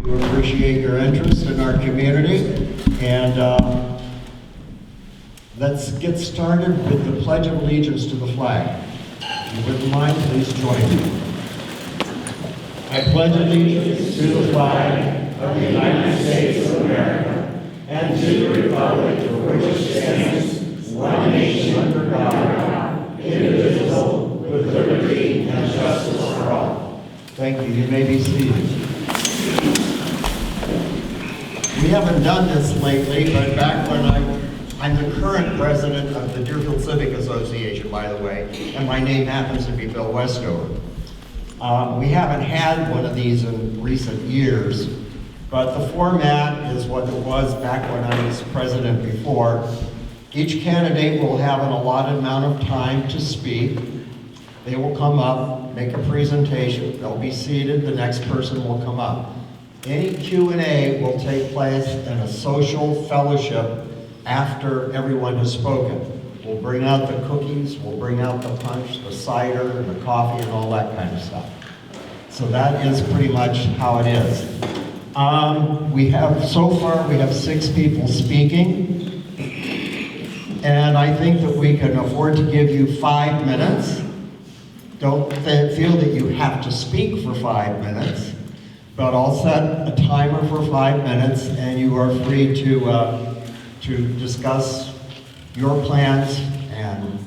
We appreciate your interest in our community, and let's get started with the Pledge of Allegiance to the flag. If you wouldn't mind, please join me. I pledge allegiance to the flag of the United States of America and to the republic for which it stands, one nation under God, indivisible, with liberty and justice for all. Thank you. You may be seated. We haven't done this lately, but back when I'm the current president of the Deerfield Civic Association, by the way, and my name happens to be Bill Westover. We haven't had one of these in recent years, but the format is what it was back when I was president before. Each candidate will have an allotted amount of time to speak. They will come up, make a presentation, they'll be seated, the next person will come up. Any Q&A will take place in a social fellowship after everyone has spoken. We'll bring out the cookies, we'll bring out the punch, the cider, and the coffee, and all that kind of stuff. So that is pretty much how it is. So far we have 6 people speaking, and I think that we can afford to give you 5 minutes. Don't feel that you have to speak for 5 minutes, but I'll set a timer for 5 minutes, and you are free to discuss your plans and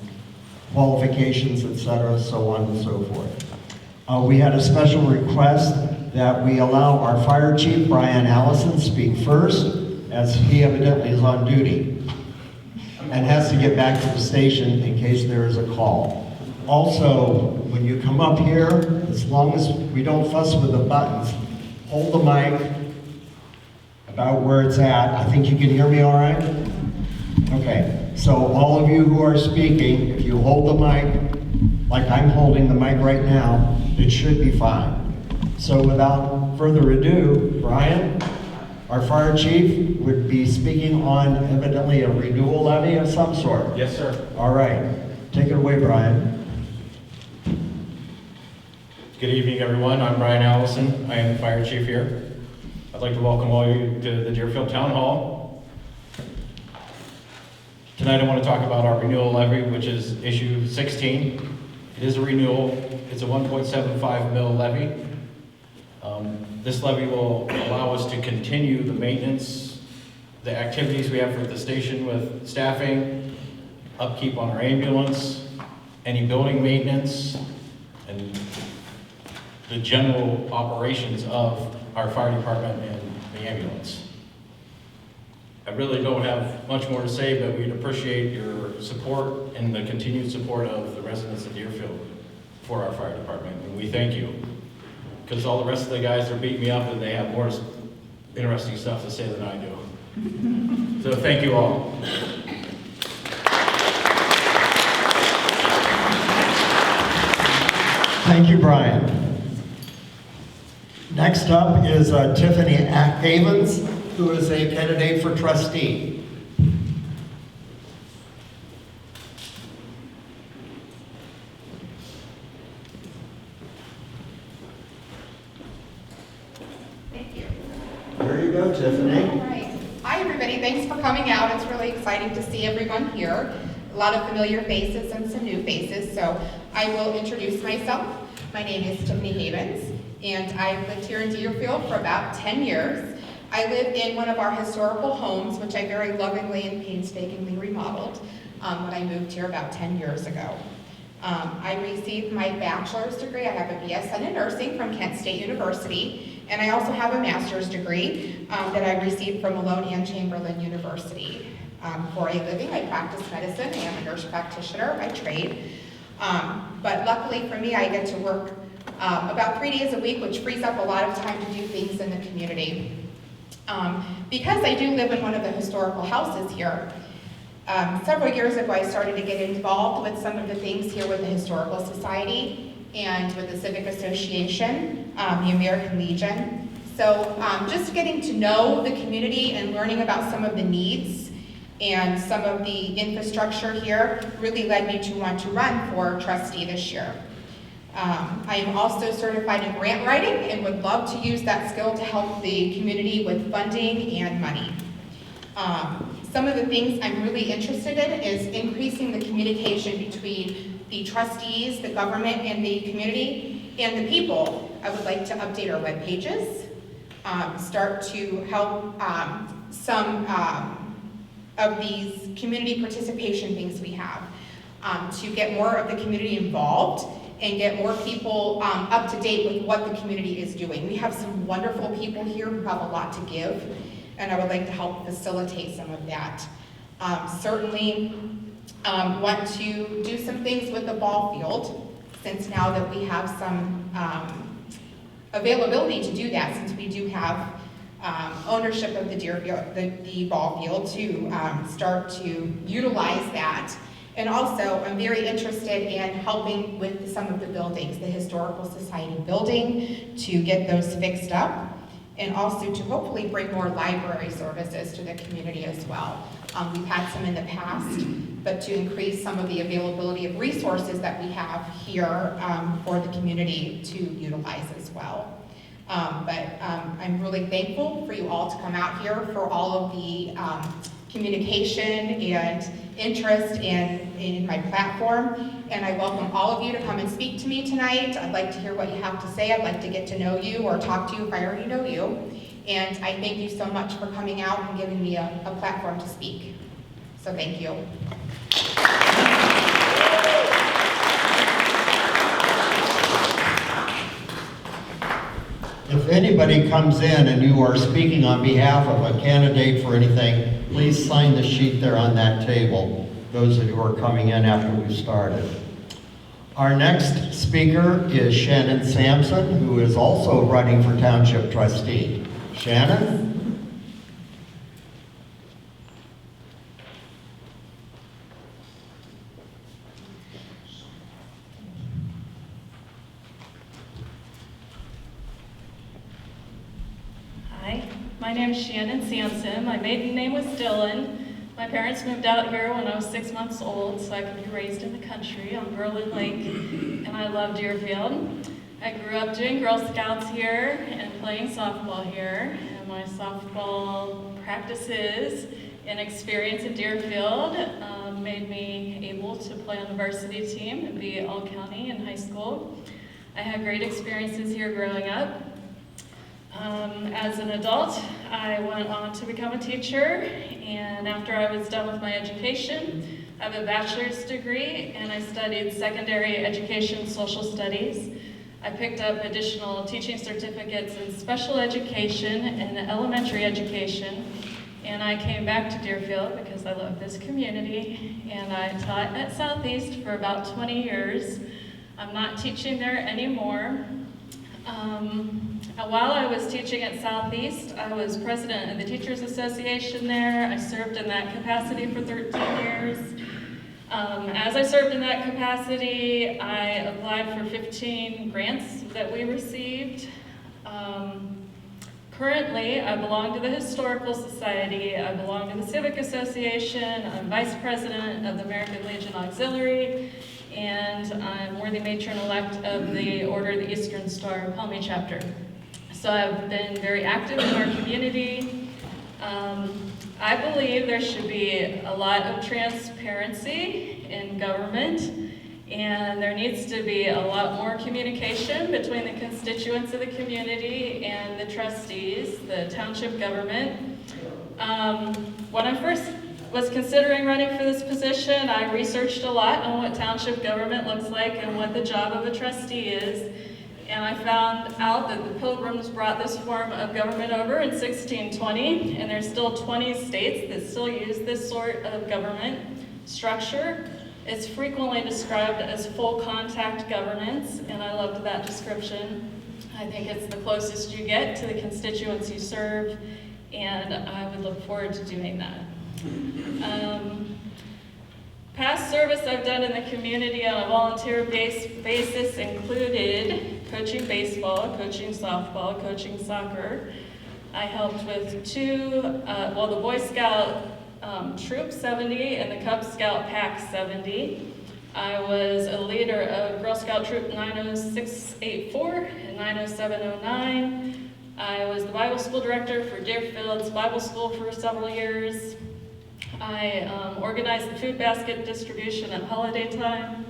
qualifications, etc., so on and so forth. We had a special request that we allow our fire chief, Brian Allison, speak first, as he evidently is on duty and has to get back to the station in case there is a call. Also, when you come up here, as long as we don't fuss with the buttons, hold the mic about where it's at. I think you can hear me all right? Okay, so all of you who are speaking, if you hold the mic, like I'm holding the mic right now, it should be fine. So without further ado, Brian, our fire chief, would be speaking on evidently a renewal levy of some sort. Yes, sir. All right, take it away, Brian. Good evening, everyone. I'm Brian Allison. I am the fire chief here. I'd like to welcome all of you to the Deerfield Town Hall. Tonight I want to talk about our renewal levy, which is issue 16. It is a renewal. It's a 1.75 mil levy. This levy will allow us to continue the maintenance, the activities we have for the station with staffing, upkeep on our ambulance, any building maintenance, and the general operations of our fire department and the ambulance. I really don't have much more to say, but we'd appreciate your support and the continued support of the residents of Deerfield for our fire department, and we thank you. Because all the rest of the guys are beating me up and they have more interesting stuff to say than I do. So thank you all. Thank you, Brian. Next up is Tiffany Havens, who is a candidate for trustee. Thank you. There you go, Tiffany. All right. Hi, everybody. Thanks for coming out. It's really exciting to see everyone here. A lot of familiar faces and some new faces. So I will introduce myself. My name is Tiffany Havens, and I've lived here in Deerfield for about 10 years. I live in one of our historical homes, which I very lovingly and painstakingly remodeled when I moved here about 10 years ago. I received my bachelor's degree. I have a BSN in nursing from Kent State University, and I also have a master's degree that I received from Malone and Chamberlain University. For a living, I practice medicine. I am a nurse practitioner by trade. But luckily for me, I get to work about 3 days a week, which frees up a lot of time to do things in the community. Because I do live in one of the historical houses here, several years ago I started to get involved with some of the things here with the Historical Society and with the Civic Association, the American Legion. So just getting to know the community and learning about some of the needs and some of the infrastructure here really led me to want to run for trustee this year. I am also certified in grant writing and would love to use that skill to help the community with funding and money. Some of the things I'm really interested in is increasing the communication between the trustees, the government, and the community, and the people. I would like to update our web pages, start to help some of these community participation things we have, to get more of the community involved and get more people up to date with what the community is doing. We have some wonderful people here who have a lot to give, and I would like to help facilitate some of that. Certainly want to do some things with the ball field, since now that we have some availability to do that, since we do have ownership of the Deerfield, the ball field, to start to utilize that. And also, I'm very interested in helping with some of the buildings, the Historical Society building, to get those fixed up, and also to hopefully bring more library services to the community as well. We've had some in the past, but to increase some of the availability of resources that we have here for the community to utilize as well. I'm really thankful for you all to come out here, for all of the communication and interest in my platform, and I welcome all of you to come and speak to me tonight. I'd like to hear what you have to say. I'd like to get to know you or talk to you if I already know you. And I thank you so much for coming out and giving me a platform to speak. So thank you. If anybody comes in and you are speaking on behalf of a candidate for anything, please sign the sheet there on that table, those of you who are coming in after we've started. Our next speaker is Shannon Sampson, who is also running for Township Trustee. Shannon? My name is Shannon Sampson. My maiden name was Dylan. My parents moved out here when I was 6 months old so I could be raised in the country on Berlin Lake, and I love Deerfield. I grew up doing Girl Scouts here and playing softball here, and my softball practices and experience in Deerfield made me able to play on the varsity team and be all-county in high school. I had great experiences here growing up. As an adult, I went on to become a teacher, and after I was done with my education, I have a bachelor's degree, and I studied secondary education social studies. I picked up additional teaching certificates in special education and elementary education, and I came back to Deerfield because I love this community, and I taught at Southeast for about 20 years. I'm not teaching there anymore. While I was teaching at Southeast, I was president of the Teachers Association there. I served in that capacity for 13 years. As I served in that capacity, I applied for 15 grants that we received. Currently, I belong to the Historical Society, I belong to the Civic Association, I'm vice president of the American Legion Auxiliary, and I'm worthy matron-elect of the Order of the Eastern Star Palmy chapter. So I've been very active in our community. I believe there should be a lot of transparency in government, and there needs to be a lot more communication between the constituents of the community and the trustees, the township government. When I first was considering running for this position, I researched a lot on what township government looks like and what the job of a trustee is. And I found out that the Pilgrims brought this form of government over in 1620, and there's still 20 states that still use this sort of government structure. It's frequently described as full contact governance, and I loved that description. I think it's the closest you get to the constituents you serve, and I would look forward to doing that. Past service I've done in the community on a volunteer basis included coaching baseball, coaching softball, coaching soccer. I helped with the Boy Scout Troop 70 and the Cub Scout Pack 70. I was a leader of Girl Scout Troop 90684 and 90709. I was the Bible school director for Deerfield's Bible School for several years. I organized the food basket distribution at holiday time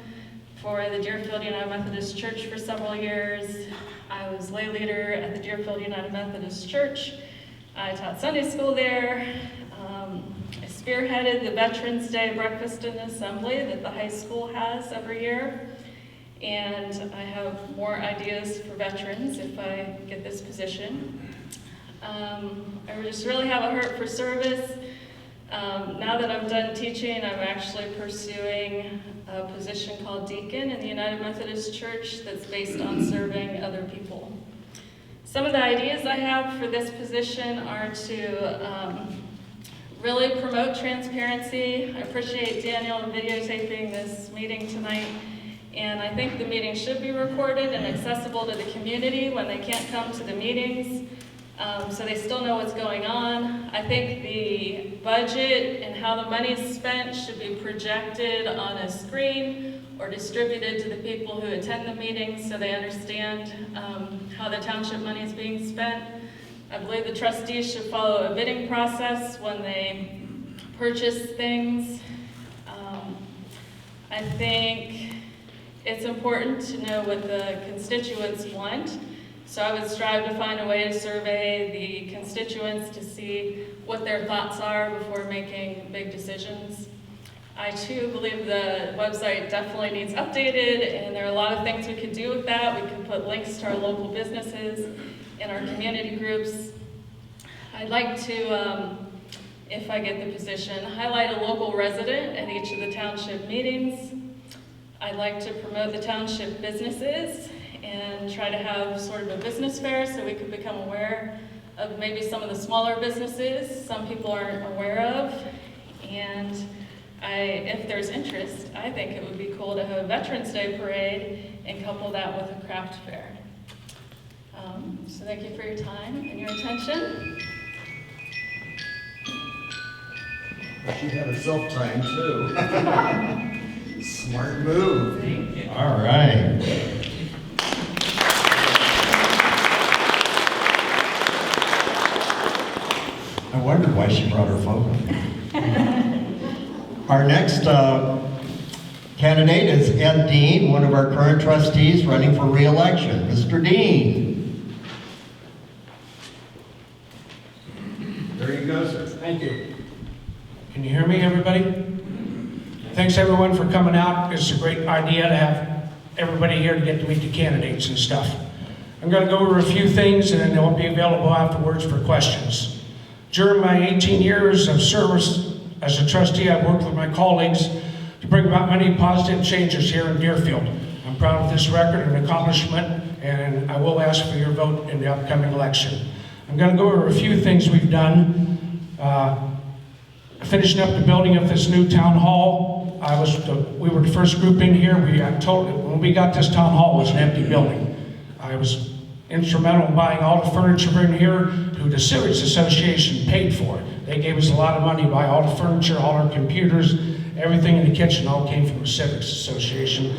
for the Deerfield United Methodist Church for several years. I was lay leader at the Deerfield United Methodist Church. I taught Sunday school there. I spearheaded the Veterans Day Breakfast and Assembly that the high school has every year. And I have more ideas for veterans if I get this position. I just really have a heart for service. Now that I'm done teaching, I'm actually pursuing a position called deacon in the United Methodist Church that's based on serving other people. Some of the ideas I have for this position are to really promote transparency. I appreciate Daniel videotaping this meeting tonight, and I think the meeting should be recorded and accessible to the community when they can't come to the meetings, so they still know what's going on. I think the budget and how the money is spent should be projected on a screen or distributed to the people who attend the meetings so they understand how the township money is being spent. I believe the trustees should follow a bidding process when they purchase things. I think it's important to know what the constituents want. So I would strive to find a way to survey the constituents to see what their thoughts are before making big decisions. I too believe the website definitely needs updated, and there are a lot of things we could do with that. We could put links to our local businesses in our community groups. I'd like to, if I get the position, highlight a local resident at each of the township meetings. I'd like to promote the township businesses and try to have sort of a business fair so we could become aware of maybe some of the smaller businesses some people aren't aware of. And if there's interest, I think it would be cool to have a Veterans Day parade and couple that with a craft fair. So thank you for your time and your attention. She had herself timed too. Smart move. All right. I wondered why she brought her phone. Our next candidate is Ed Dean, one of our current trustees running for re-election. Mr. Dean. There you go, sir. Thank you. Can you hear me, everybody? Thanks, everyone, for coming out. It's a great idea to have everybody here to get to meet the candidates and stuff. I'm going to go over a few things, and then they'll be available afterwards for questions. During my 18 years of service as a trustee, I've worked with my colleagues to bring about many positive changes here in Deerfield. I'm proud of this record and accomplishment, and I will ask for your vote in the upcoming election. I'm going to go over a few things we've done. Finishing up the building of this new town hall. We were the first group in here. When we got this town hall, it was an empty building. I was instrumental in buying all the furniture in here, who the Civic Association paid for. They gave us a lot of money to buy all the furniture, all our computers, everything in the kitchen all came from the Civic Association,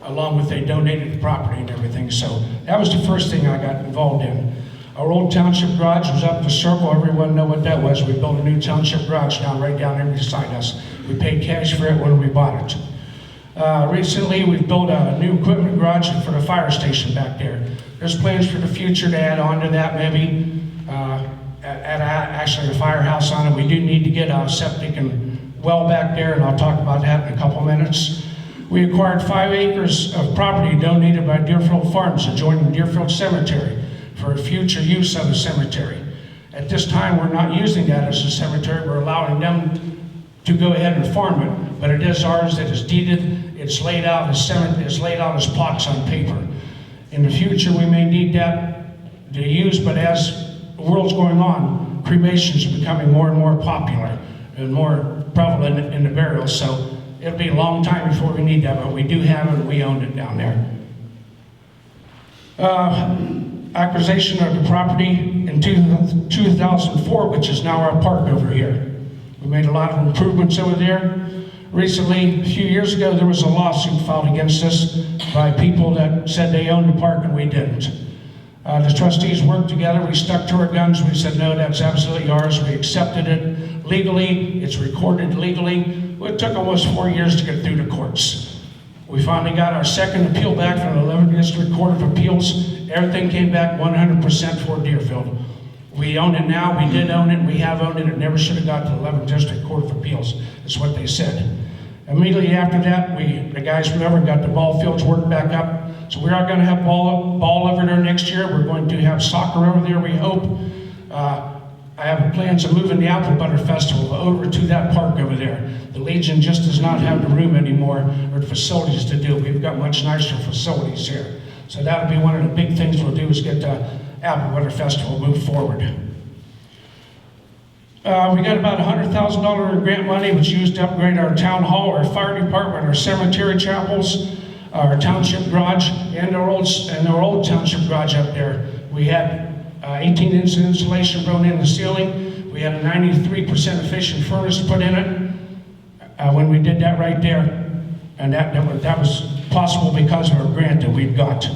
along with they donated the property and everything. So that was the first thing I got involved in. Our old township garage was up the circle. Everyone know what that was. We built a new township garage right down there beside us. We paid cash for it when we bought it. Recently, we've built a new equipment garage for the fire station back there. There's plans for the future to add on to that, maybe add actually a firehouse on it. We do need to get a septic and well back there, and I'll talk about that in a couple minutes. We acquired 5 acres of property donated by Deerfield Farms adjoining Deerfield Cemetery for future use of the cemetery. At this time, we're not using that as a cemetery. We're allowing them to go ahead and farm it, but it is ours. It is deeded. It's laid out as plots on paper. In the future, we may need that to use, but as the world's going on, cremation is becoming more and more popular and more prevalent in the burials. So it'll be a long time before we need that, but we do have it and we own it down there. Acquisition of the property in 2004, which is now our park over here. We made a lot of improvements over there. Recently, a few years ago, there was a lawsuit filed against us by people that said they owned the park and we didn't. The trustees worked together, we stuck to our guns, we said, no, that's absolutely ours. We accepted it legally, it's recorded legally. It took almost 4 years to get through the courts. We finally got our second appeal back from the 11th District Court of Appeals. Everything came back 100% for Deerfield. We own it now, we did own it, we have owned it. It never should have got to the 11th District Court of Appeals, is what they said. Immediately after that, the guys from Westover got the ball fields worked back up. So we are going to have ball over there next year. We're going to have soccer over there, we hope. I have plans of moving the Apple Butter Festival over to that park over there. The Legion just does not have the room anymore or the facilities to do. We've got much nicer facilities here. So that'll be one of the big things we'll do is get the Apple Butter Festival moved forward. We got about $100,000 in grant money, which used to upgrade our town hall, our fire department, our cemetery chapels, our township garage, and our old township garage up there. We had 18-inch insulation thrown in the ceiling. We had a 93% efficient furnace put in it when we did that right there. And that was possible because of our grant that we've got.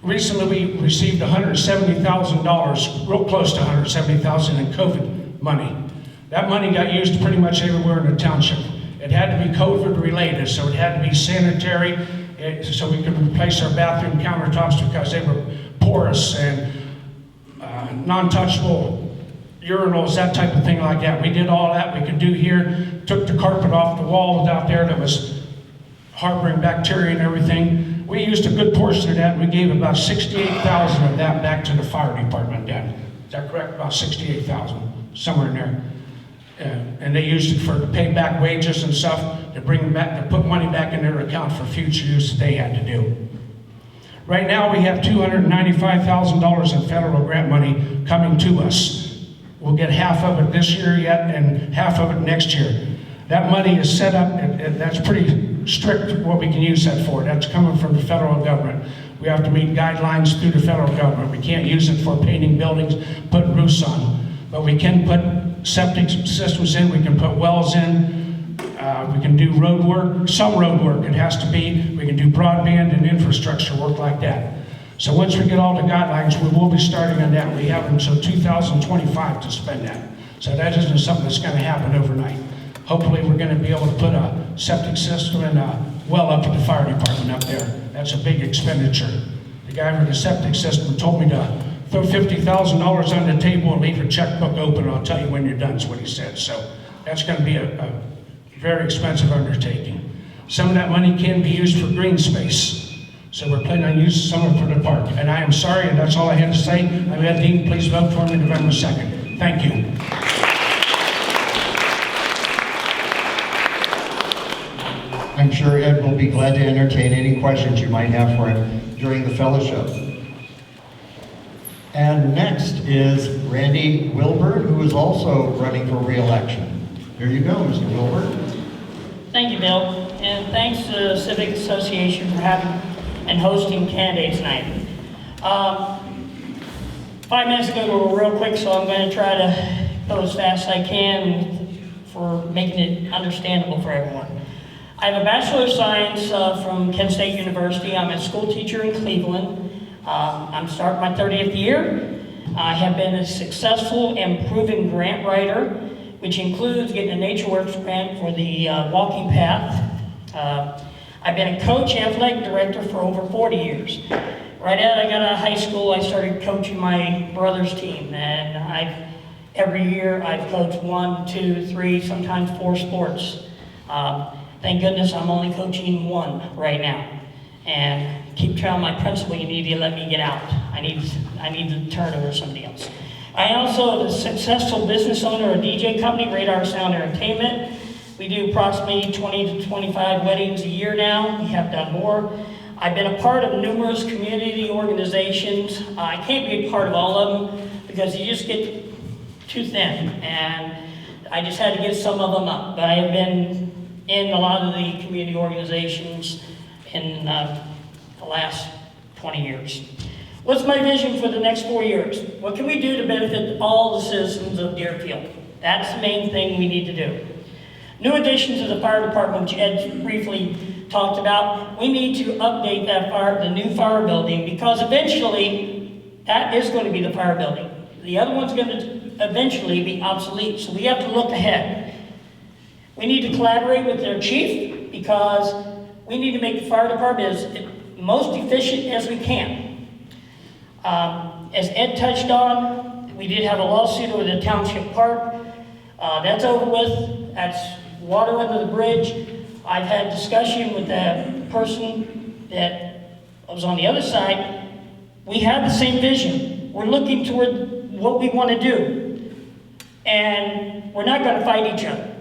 Recently, we received $170,000, real close to $170,000 in COVID money. That money got used pretty much everywhere in the township. It had to be COVID related, so it had to be sanitary, so we could replace our bathroom countertops because they were porous and non-touchable urinals, that type of thing like that. We did all that we could do here, took the carpet off the walls out there that was harboring bacteria and everything. We used a good portion of that, and we gave about $68,000 of that back to the fire department then. Is that correct? About $68,000, somewhere in there. And they used it to pay back wages and stuff, to bring them back, to put money back in their account for future use that they had to do. Right now, we have $295,000 in federal grant money coming to us. We'll get half of it this year yet, and half of it next year. That money is set up, and that's pretty strict what we can use that for. That's coming from the federal government. We have to meet guidelines through the federal government. We can't use it for painting buildings, putting roofs on. But we can put septic systems in, we can put wells in, we can do road work, some road work it has to be. We can do broadband and infrastructure work like that. So once we get all the guidelines, we will be starting on that. We have until 2025 to spend that. So that isn't something that's going to happen overnight. Hopefully we're going to be able to put a septic system and a well up at the fire department up there. That's a big expenditure. The guy with the septic system told me to throw $50,000 on the table and leave your checkbook open, and I'll tell you when you're done, is what he said. So that's going to be a very expensive undertaking. Some of that money can be used for green space. So we're planning on using some of it for the park. And I am sorry, and that's all I had to say. I'm Ed Dean. Please vote for me November 2nd. Thank you. I'm sure Ed will be glad to entertain any questions you might have for him during the fellowship. And next is Randy Wilburn, who is also running for re-election. Here you go, Mr. Wilburn. Thank you, Bill, and thanks to the Civic Association for having and hosting Candidates Night. 5 minutes ago we were real quick, so I'm going to try to go as fast as I can for making it understandable for everyone. I have a Bachelor of Science from Kent State University. I'm a school teacher in Cleveland. I'm starting my 30th year. I have been a successful and proven grant writer, which includes getting a NatureWorks grant for the walking path. I've been a coach and athletic director for over 40 years. Right out I got out of high school, I started coaching my brother's team, and every year I've coached 1, 2, 3, sometimes 4 sports. Thank goodness I'm only coaching 1 right now. And keep telling my principal, you need to let me get out. I need to turn over to somebody else. I also am a successful business owner of a DJ company, Radar Sound Entertainment. We do approximately 20 to 25 weddings a year now. We have done more. I've been a part of numerous community organizations. I can't be a part of all of them because you just get too thin. And I just had to get some of them up. But I have been in a lot of the community organizations in the last 20 years. What's my vision for the next 4 years? What can we do to benefit all the citizens of Deerfield? That's the main thing we need to do. New addition to the fire department, which Ed briefly talked about, we need to update the new fire building, because eventually that is going to be the fire building. The other one's going to eventually be obsolete, so we have to look ahead. We need to collaborate with their chief, because we need to make the fire department as most efficient as we can. As Ed touched on, we did have a lawsuit over the township park. That's over with. That's water under the bridge. I've had discussion with the person that was on the other side. We have the same vision. We're looking toward what we want to do. And we're not going to fight each other.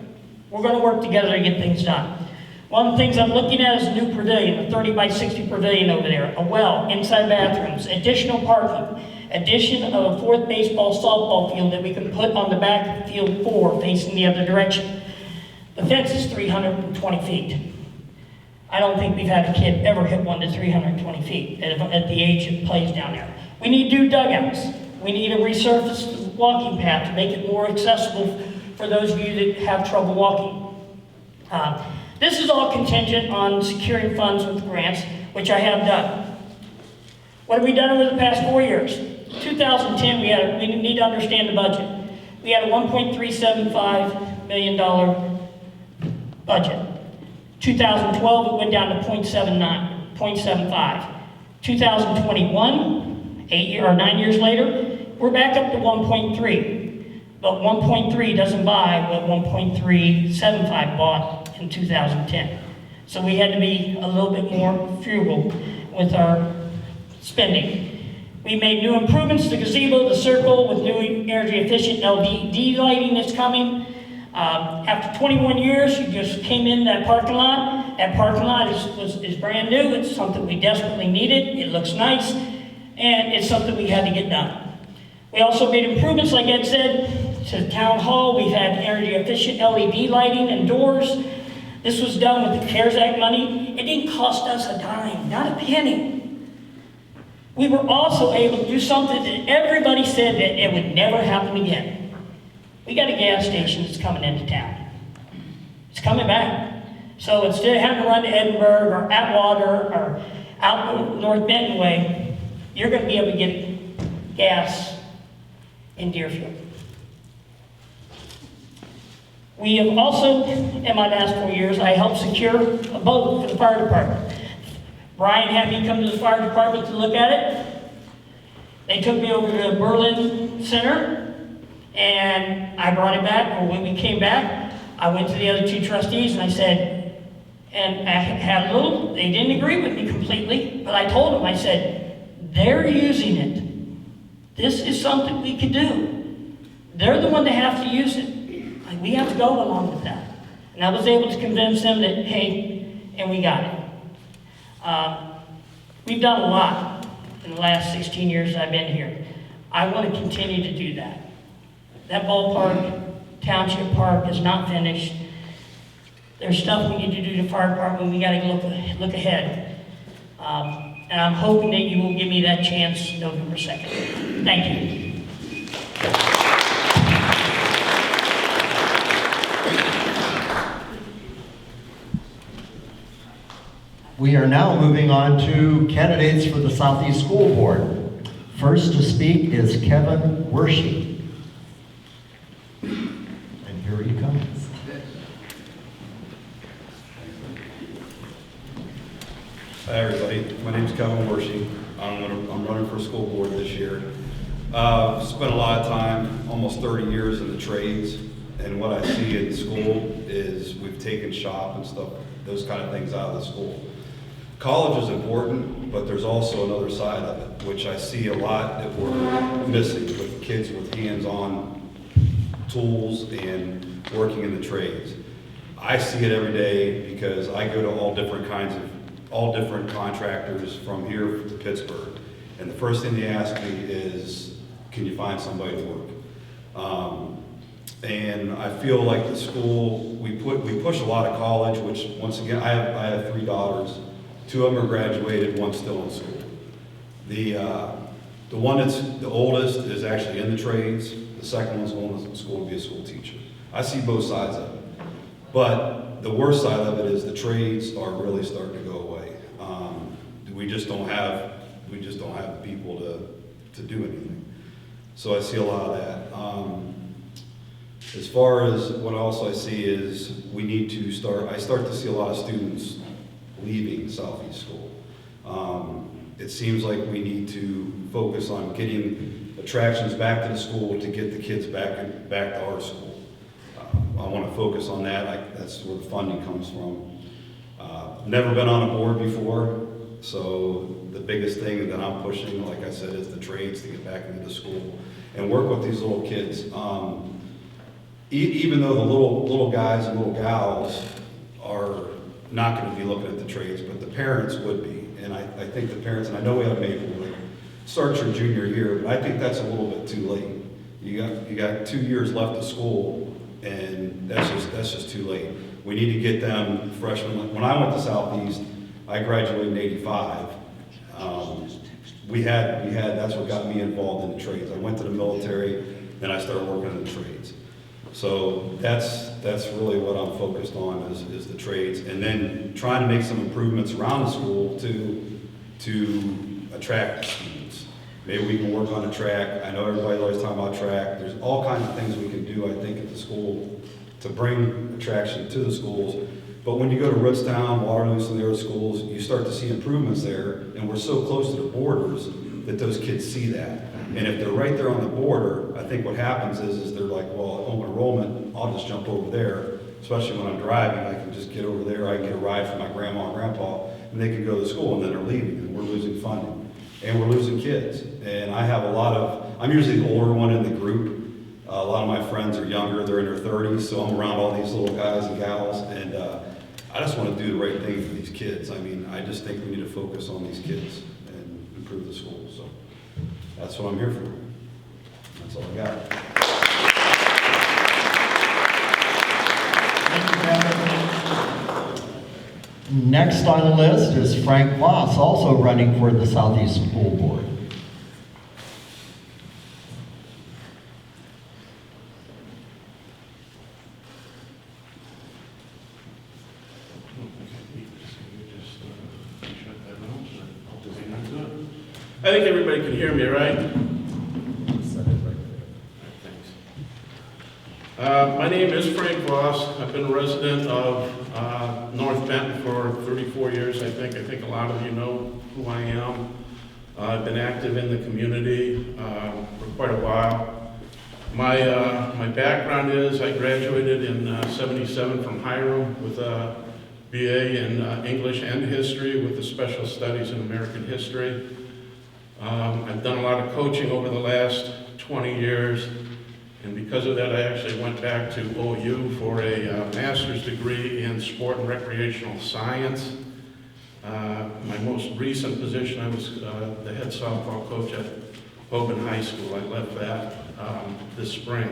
We're going to work together to get things done. One of the things I'm looking at is a new pavilion, a 30 by 60 pavilion over there, a well, inside bathrooms, additional parking, addition of a fourth baseball softball field that we can put on the back of field 4 facing the other direction. The fence is 320 feet. I don't think we've had a kid ever hit one to 320 feet at the age it plays down there. We need to do dugouts. We need to resurface the walking path to make it more accessible for those of you that have trouble walking. This is all contingent on securing funds with grants, which I have done. What have we done over the past 4 years? 2010, we need to understand the budget. We had a $1.375 million budget. 2012, it went down to 0.75. 2021, 9 years later, we're back up to 1.3. But 1.3 doesn't buy what 1.375 bought in 2010. So we had to be a little bit more frugal with our spending. We made new improvements to the gazebo, the circle, with new energy efficient LED lighting that's coming. After 21 years, you just came in that parking lot. That parking lot is brand new. It's something we desperately needed. It looks nice, and it's something we had to get done. We also made improvements, like Ed said, to the town hall. We've had energy efficient LED lighting and doors. This was done with the CARES Act money. It didn't cost us a dime, not a penny. We were also able to do something that everybody said that it would never happen again. We got a gas station that's coming into town. It's coming back. So instead of having to run to Edinburgh or Atwater or out North Benton way, you're going to be able to get gas in Deerfield. We have also, in my last 4 years, I helped secure a boat for the fire department. Brian had me come to the fire department to look at it. They took me over to the Berlin Center, and I brought it back. Or when we came back, I went to the other 2 trustees, and I said, and I had a little, they didn't agree with me completely, but I told them, I said, they're using it. This is something we can do. They're the one that have to use it. We have to go along with that. And I was able to convince them that, hey, and we got it. We've done a lot in the last 16 years I've been here. I want to continue to do that. That ballpark, Township Park is not finished. There's stuff we need to do to the fire department. We got to look ahead. And I'm hoping that you will give me that chance November 2nd. Thank you. We are now moving on to candidates for the Southeast School Board. First to speak is Kevin Werschey. And here he comes. Hi everybody, my name is Kevin Werschey. I'm running for school board this year. Spent a lot of time, almost 30 years in the trades, and what I see in school is we've taken shop and stuff, those kind of things out of the school. College is important, but there's also another side of it, which I see a lot that we're missing with kids with hands-on tools and working in the trades. I see it every day because I go to all different contractors from here to Pittsburgh. And the first thing they ask me is, can you find somebody to work? And I feel like the school, we push a lot of college, which once again, I have 3 daughters. 2 of them are graduated, one's still in school. The one that's the oldest is actually in the trades. The second one's going to school to be a school teacher. I see both sides of it. But the worst side of it is the trades are really starting to go away. We just don't have the people to do anything. So I see a lot of that. As far as what else I see is I start to see a lot of students leaving Southeast School. It seems like we need to focus on getting attractions back to the school to get the kids back to our school. I want to focus on that. That's where the funding comes from. Never been on a board before, so the biggest thing that I'm pushing, like I said, is the trades to get back into the school and work with these little kids. Even though the little guys and little gals are not going to be looking at the trades, but the parents would be. And I think the parents, and I know we have Maple, like, start your junior year, but I think that's a little bit too late. You got 2 years left of school, and that's just too late. We need to get them freshmen. When I went to Southeast, I graduated in '85. That's what got me involved in the trades. I went to the military, then I started working in the trades. So that's really what I'm focused on is the trades, and then trying to make some improvements around the school to attract students. Maybe we can work on a track. I know everybody's always talking about track. There's all kinds of things we can do, I think, at the school to bring attraction to the schools. But when you go to Rootstown, Waterloo, some of the other schools, you start to see improvements there, and we're so close to the borders that those kids see that. And if they're right there on the border, I think what happens is they're like, well, open enrollment, I'll just jump over there. Especially when I'm driving, I can just get over there, I can get a ride from my grandma and grandpa, and they can go to school, and then they're leaving, and we're losing funding. And we're losing kids. And I have I'm usually the older one in the group. A lot of my friends are younger, they're in their 30s, so I'm around all these little guys and gals, and I just want to do the right thing for these kids. I mean, I just think we need to focus on these kids and improve the school, so that's what I'm here for. That's all I got. Next on the list is Frank Voss, also running for the Southeast School Board. I think everybody can hear me, right? My name is Frank Voss. I've been a resident of North Benton for 34 years, I think. I think a lot of you know who I am. I've been active in the community for quite a while. My background is I graduated in '77 from Hiram with a BA in English and History with a special studies in American History. I've done a lot of coaching over the last 20 years, and because of that I actually went back to OU for a master's degree in sport and recreational science. My most recent position, I was the head softball coach at Hoban High School. I left that this spring.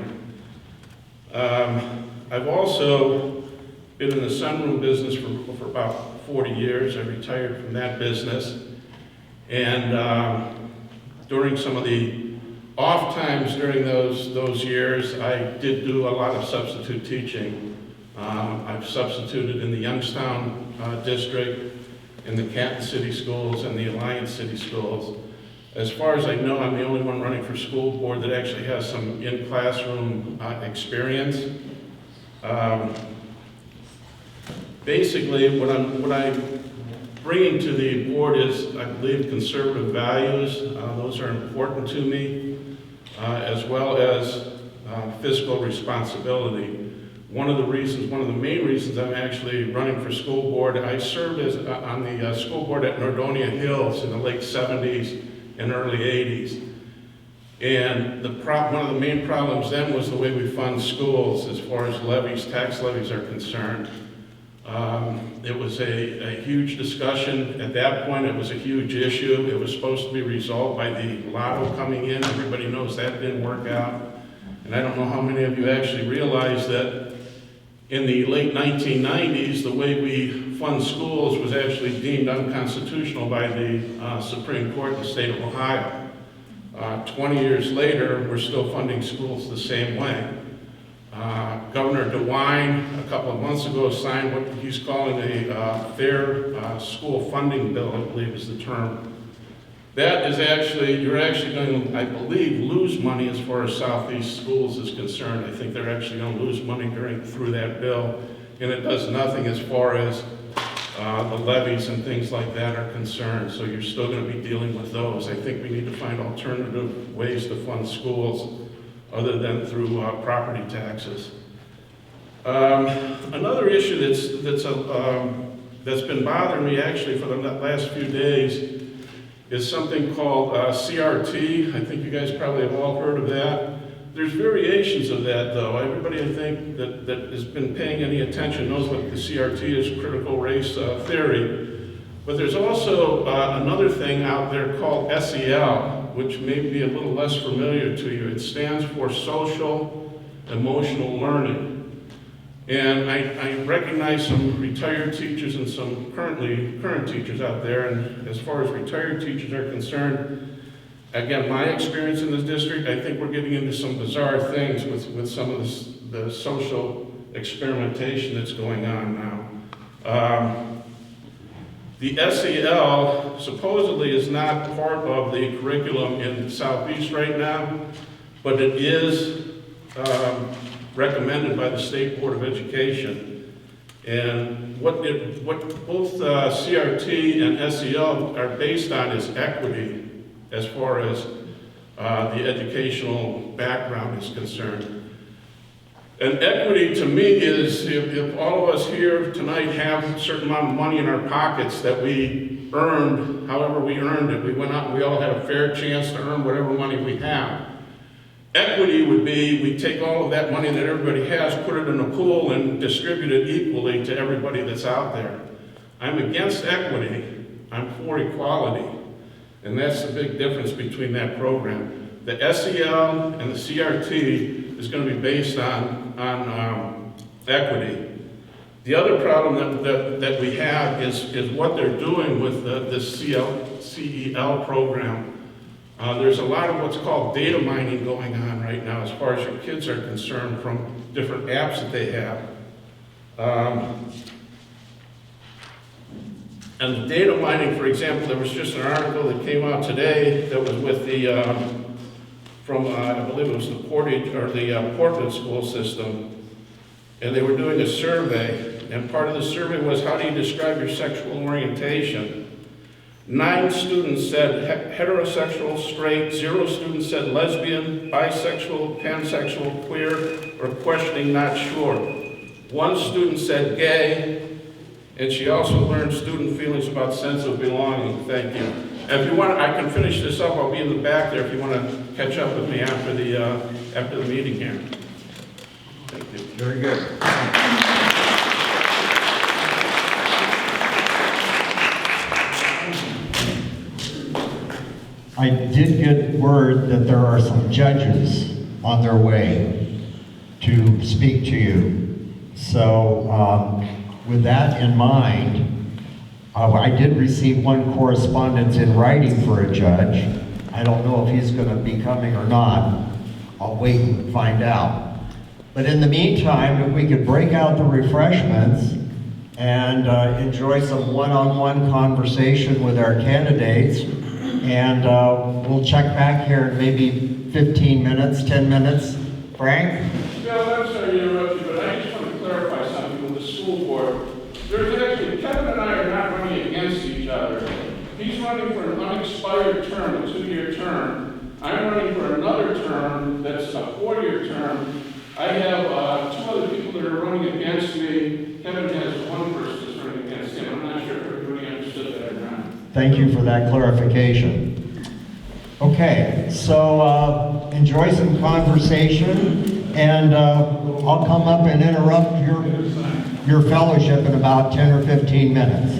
I've also been in the sunroom business for about 40 years. I retired from that business. And during some of the off times during those years, I did do a lot of substitute teaching. I've substituted in the Youngstown district, in the Canton City Schools, and the Alliance City Schools. As far as I know, I'm the only one running for school board that actually has some in-classroom experience. Basically, what I'm bringing to the board is, I believe, conservative values. Those are important to me, as well as fiscal responsibility. One of the main reasons I'm actually running for school board, I served on the school board at Nordonia Hills in the late 70s and early 80s. And one of the main problems then was the way we fund schools as far as levies, tax levies are concerned. It was a huge discussion. At that point, it was a huge issue. It was supposed to be resolved by the lotto coming in. Everybody knows that didn't work out. And I don't know how many of you actually realize that in the late 1990s, the way we fund schools was actually deemed unconstitutional by the Supreme Court in the state of Ohio. 20 years later, we're still funding schools the same way. Governor DeWine, a couple of months ago, signed what he's calling a fair school funding bill, I believe is the term. That is actually, you're actually going to, I believe, lose money as far as Southeast schools is concerned. I think they're actually going to lose money through that bill, and it does nothing as far as the levies and things like that are concerned, so you're still going to be dealing with those. I think we need to find alternative ways to fund schools other than through property taxes. Another issue that's been bothering me actually for the last few days is something called CRT. I think you guys probably have all heard of that. There's variations of that though. Everybody I think that has been paying any attention knows what the CRT is, critical race theory. But there's also another thing out there called SEL, which may be a little less familiar to you. It stands for social emotional learning. And I recognize some retired teachers and some current teachers out there, and as far as retired teachers are concerned, again, my experience in this district, I think we're getting into some bizarre things with some of the social experimentation that's going on now. The SEL supposedly is not part of the curriculum in Southeast right now, but it is recommended by the State Board of Education. And what both CRT and SEL are based on is equity as far as the educational background is concerned. And equity to me is if all of us here tonight have a certain amount of money in our pockets that we earned, however we earned it, we went out and we all had a fair chance to earn whatever money we have. Equity would be, we take all of that money that everybody has, put it in a pool and distribute it equally to everybody that's out there. I'm against equity, I'm for equality. And that's the big difference between that program. The SEL and the CRT is going to be based on equity. The other problem that we have is what they're doing with this CEL program. There's a lot of what's called data mining going on right now as far as your kids are concerned from different apps that they have. And the data mining, for example, there was just an article that came out today that was with from I believe it was the Portage or the Portland school system, and they were doing a survey, and part of the survey was how do you describe your sexual orientation? 9 students said heterosexual, straight, 0 students said lesbian, bisexual, pansexual, queer, or questioning, not sure. 1 student said gay, and she also learned student feelings about sense of belonging. Thank you. If you want, I can finish this up. I'll be in the back there if you want to catch up with me after the meeting here. Thank you. Very good. I did get word that there are some judges on their way to speak to you. So with that in mind, I did receive one correspondence in writing for a judge. I don't know if he's going to be coming or not. I'll wait and find out. But in the meantime, if we could break out the refreshments and enjoy some one-on-one conversation with our candidates, and we'll check back here in maybe 15 minutes, 10 minutes. Frank? Bill, I'm sorry to interrupt you, but I just want to clarify something with the school board. There's actually, Kevin and I are not running against each other. He's running for an unexpired term, a 2-year term. I'm running for another term that's a 4-year term. I have 2 other people that are running against me. Kevin has 1 person that's running against him. I'm not sure if everybody understood that or not. Thank you for that clarification. Okay, so enjoy some conversation, and I'll come up and interrupt your fellowship in about 10 or 15 minutes.